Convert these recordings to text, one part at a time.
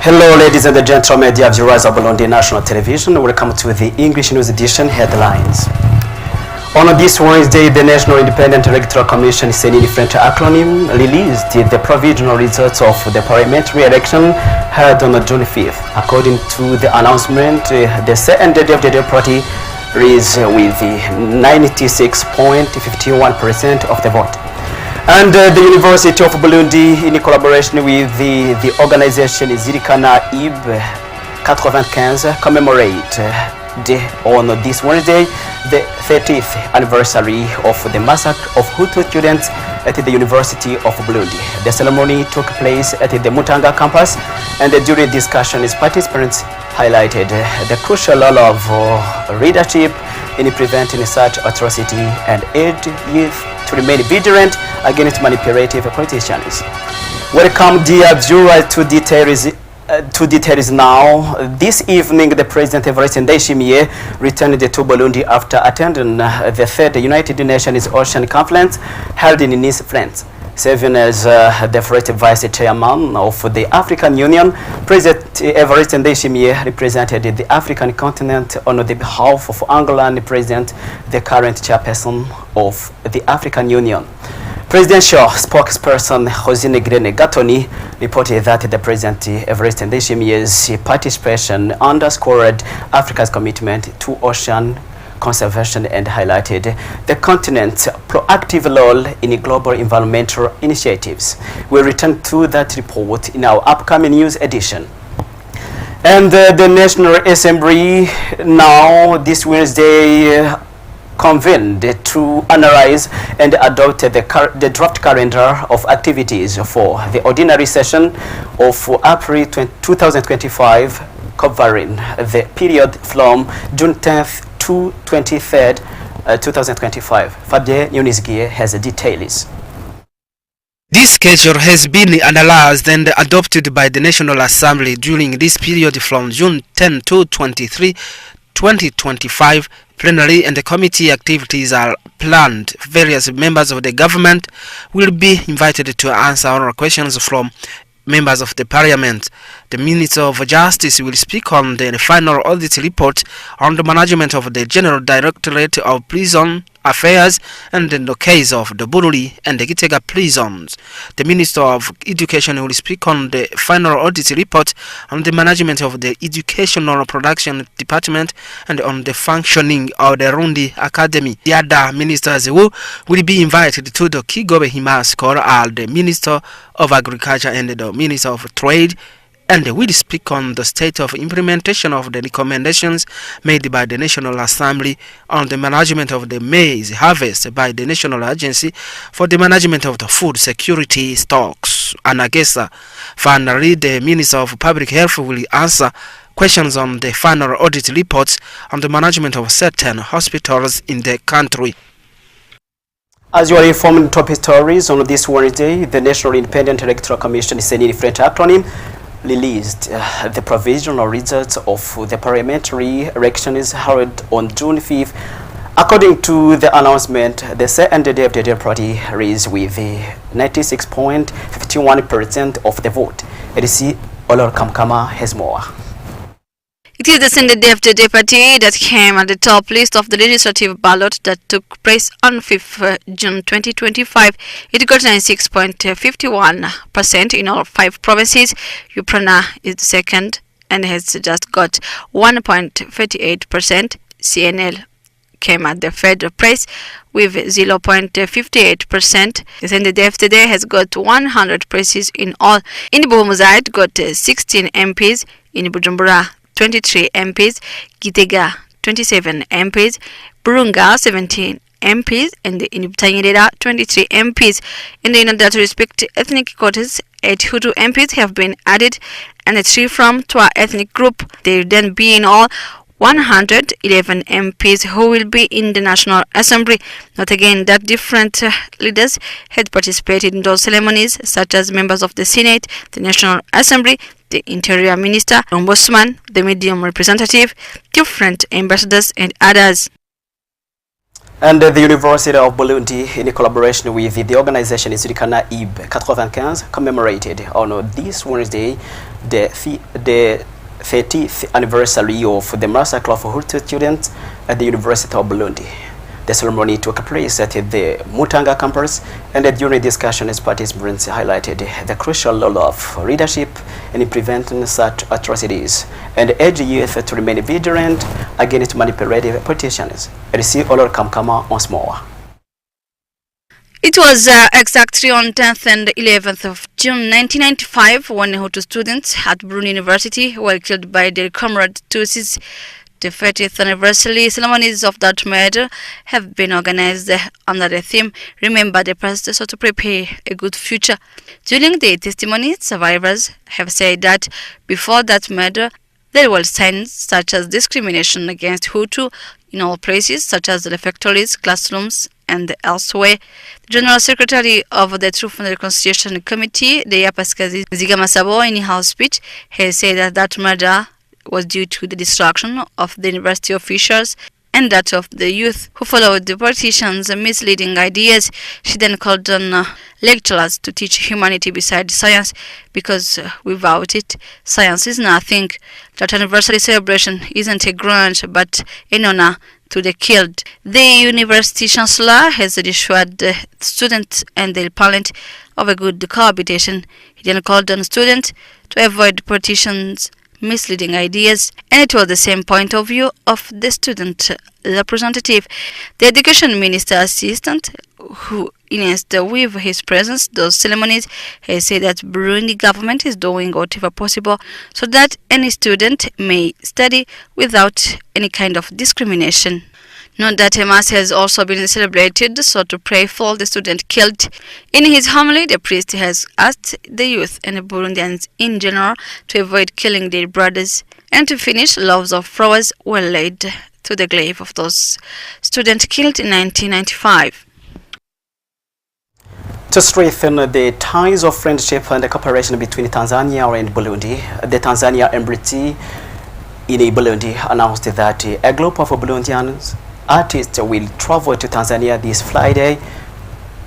Hello, ladies and gentlemen, dear viewers of Burundi National Television. Welcome to the English News Edition headlines. On this Wednesday, the National Independent Electoral Commission, Senini French acronym, released the provisional results of the parliamentary election held on June 5th. According to the announcement, the CNDD-FDD party is with 96.51% of the vote. And the University of Burundi, in collaboration with the organization Zirikana IB 95, commemorate on this Wednesday the 30th anniversary of the massacre of Hutu students at the University of Burundi. The ceremony took place at the Mutanga campus, and during discussions, participants highlighted the crucial role of leadership in preventing such atrocity and urged youth to remain vigilant against manipulative politicians. Welcome, dear viewers, to details now. This evening, the President Evariste Ndayishimiye returned to Burundi after attending the third United Nations Ocean Conference held in Nice, France. Serving as the first Vice Chairman of the African Union, President Evariste Ndayishimiye represented the African continent on the behalf of Angolan President, the current Chairperson of the African Union. Presidential spokesperson Josine Grene Gatoni reported that the President Evariste Ndayishimiye's participation underscored Africa's commitment to ocean conservation and highlighted the continent's proactive role in global environmental initiatives. We'll return to that report in our upcoming news edition. And the National Assembly now this Wednesday convened to analyze and adopt the draft calendar of activities for the ordinary session of April 2025, covering the period from June 10th to 23rd, 2025. Fabien Yunisgie has the details. This schedule has been analyzed and adopted by the National Assembly during this period from June 10 to 23, 2025. Plenary and the committee activities are planned. Various members of the government will be invited to answer oral questions from members of the parliament. The Minister of Justice will speak on the final audit report on the management of the General Directorate of Prison Affairs and in the case of the Bururi and the Gitega prisons. The Minister of Education will speak on the final audit report on the management of the Educational Production Department and on the functioning of the Rundi Academy. The other ministers who will be invited to the Kigobe Himas Call are the Minister of Agriculture and the Minister of Trade, and will speak on the state of implementation of the recommendations made by the National Assembly on the management of the maize harvest by the National Agency for the Management of the Food Security Stocks, ANAGESA. Finally, the Minister of Public Health will answer questions on the final audit reports on the management of certain hospitals in the country. As you are informed, top stories on this Wednesday, the National Independent Electoral Commission, Senini French acronym, released the provisional results of the parliamentary elections held on June 5th. According to the announcement, the CNDD-FDD party is with 96.51% of the vote. EDC Olor Kamkama has more. It is the CNDD-FDD party that came at the top list of the legislative ballot that took place on 5th June 2025. It got 96.51% in all 5 provinces. UPRANA is the second and has just got 1.38%. CNL came at the third place with 0.58%. The CNDD-FDD has got 100 places in all. In Buhumuza, it got 16 MPs. In Bujumbura, 23 MPs, Gitega 27 MPs, Burunga 17 MPs, and in Butanyerera 23 MPs. In order to respect ethnic quotas, 8 Hutu MPs have been added and 3 from Twa ethnic group. There will then be in all 111 MPs who will be in the National Assembly. Note again that different leaders had participated in those ceremonies, such as members of the Senate, the National Assembly, the Interior Minister, Ombudsman, the Medium Representative, different ambassadors, and others. And the University of Burundi, in collaboration with the organization Zirikana IB 95, commemorated on this Wednesday the 30th anniversary of the massacre of Hutu students at the University of Burundi. The ceremony took place at the Mutanga campus, and during discussions, participants highlighted the crucial role of leadership in preventing such atrocities and urged youth to remain vigilant against manipulative politicians. RC Olor Kamkama once more. It was exactly on 10th and 11th of June 1995 when Hutu students at Burundi University were killed by their comrade Tutsis. The 30th anniversary ceremonies of that murder have been organized under the theme Remember the Past so to prepare a good future. During the testimony, survivors have said that before that murder, there were signs such as discrimination against Hutu in all places, such as the factories, classrooms, and elsewhere. The General Secretary of the Truth and Reconciliation Committee, Deya Pascal Zigamasabo, in her speech, has said that that murder was due to the destruction of the university officials and that of the youth who followed the politicians' misleading ideas. She then called on lecturers to teach humanity beside science, because without it, science is nothing. That anniversary celebration isn't a grudge but an honor to the killed. The university chancellor has assured the students and their parents of a good cohabitation. He then called on students to avoid politicians' misleading ideas, and it was the same point of view of the student representative. The education minister assistant, who enhanced with his presence those ceremonies, has said that Burundi government is doing whatever possible so that any student may study without any kind of discrimination. Note that a mass has also been celebrated, so to pray for the student killed. In his homily, the priest has asked the youth and Burundians in general to avoid killing their brothers, and to finish, loaves of flowers were laid to the grave of those students killed in 1995. To strengthen the ties of friendship and cooperation between Tanzania and Burundi, the Tanzania Embassy in Burundi announced that a group of Burundians artists will travel to Tanzania this Friday.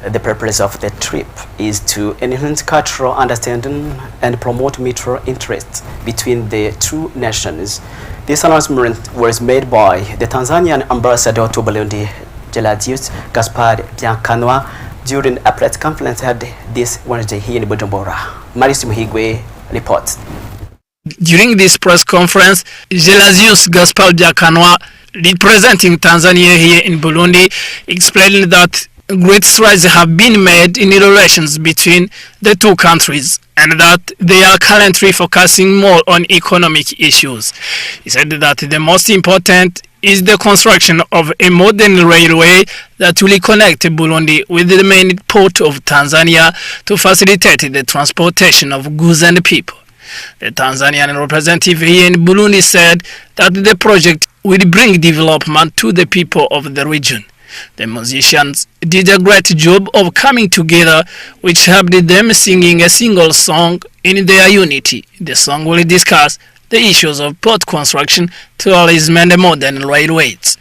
The purpose of the trip is to enhance cultural understanding and promote mutual interests between the two nations. This announcement was made by the Tanzanian ambassador to Burundi, Gelasius Gaspar Byankanwa, during a press conference held this Wednesday here in Bujumbura. Maris Muhigwe reports. During this press conference, Gelasius Gaspar Byankanwa, representing Tanzania here in Burundi, explained that great strides have been made in the relations between the two countries and that they are currently focusing more on economic issues. He said that the most important is the construction of a modern railway that will connect Burundi with the main port of Tanzania to facilitate the transportation of goods and people. The Tanzanian representative here in Burundi said that the project will bring development to the people of the region. The musicians did a great job of coming together, which helped them singing a single song in their unity. The song will discuss the issues of port construction, tourism and modern railways.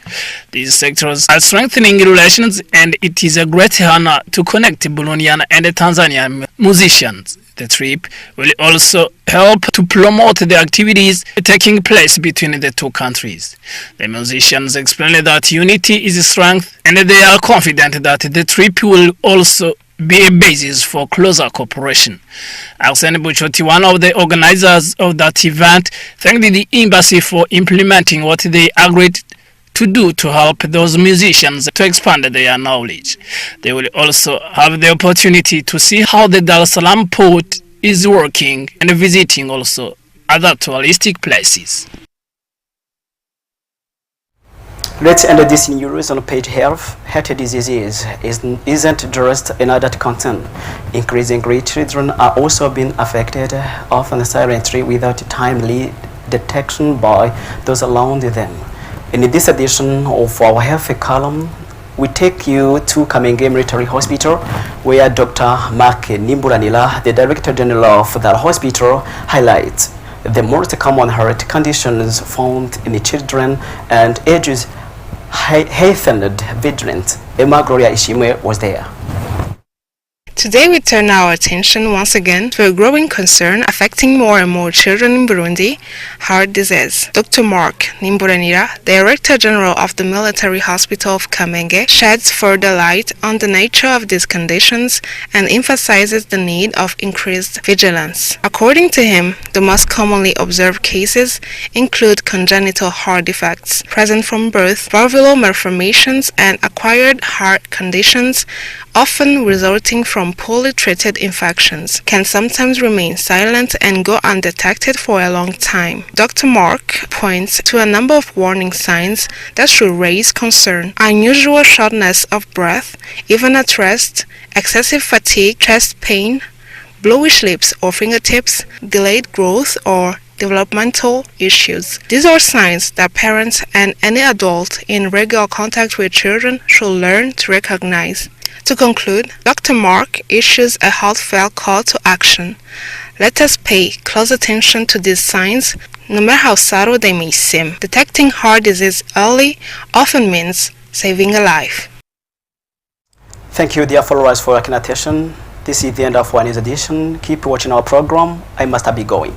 These sectors are strengthening relations, and it is a great honor to connect Burundian and Tanzanian musicians. The trip will also help to promote the activities taking place between the two countries. The musicians explained that unity is strength, and they are confident that the trip will also be a basis for closer cooperation. Arsene Buchoti, one of the organizers of that event, thanked the embassy for implementing what they agreed to do to help those musicians to expand their knowledge. They will also have the opportunity to see how the Dar es Salaam port is working and visiting also other touristic places. Let's end this news on page health. Heart diseases isn't just another concern. Increasingly, children are also being affected, often silently without timely detection by those around them. In this edition of our health column, we take you to Kamenge Military Hospital, where Dr. Mark Nimburanila, the Director General of that hospital, highlights the most common heart conditions found in the children and ages heightened vigilance. Emma Gloria Ishimwe was there. Today we turn our attention once again to a growing concern affecting more and more children in Burundi, heart disease. Dr. Mark Nimburanira, Director General of the Military Hospital of Kamenge, sheds further light on the nature of these conditions and emphasizes the need of increased vigilance. According to him, the most commonly observed cases include congenital heart defects present from birth, valvular malformations, and acquired heart conditions, often resulting from poorly treated infections, can sometimes remain silent and go undetected for a long time. Dr. Mark points to a number of warning signs that should raise concern: unusual shortness of breath, even at rest, excessive fatigue, chest pain, bluish lips or fingertips, delayed growth or developmental issues. These are signs that parents and any adult in regular contact with children should learn to recognize. To conclude, Dr. Mark issues a heartfelt call to action. Let us pay close attention to these signs, no matter how subtle they may seem. Detecting heart disease early often means saving a life. Thank you, dear followers, for your keen attention. This is the end of our news edition. Keep watching our program. I must be going.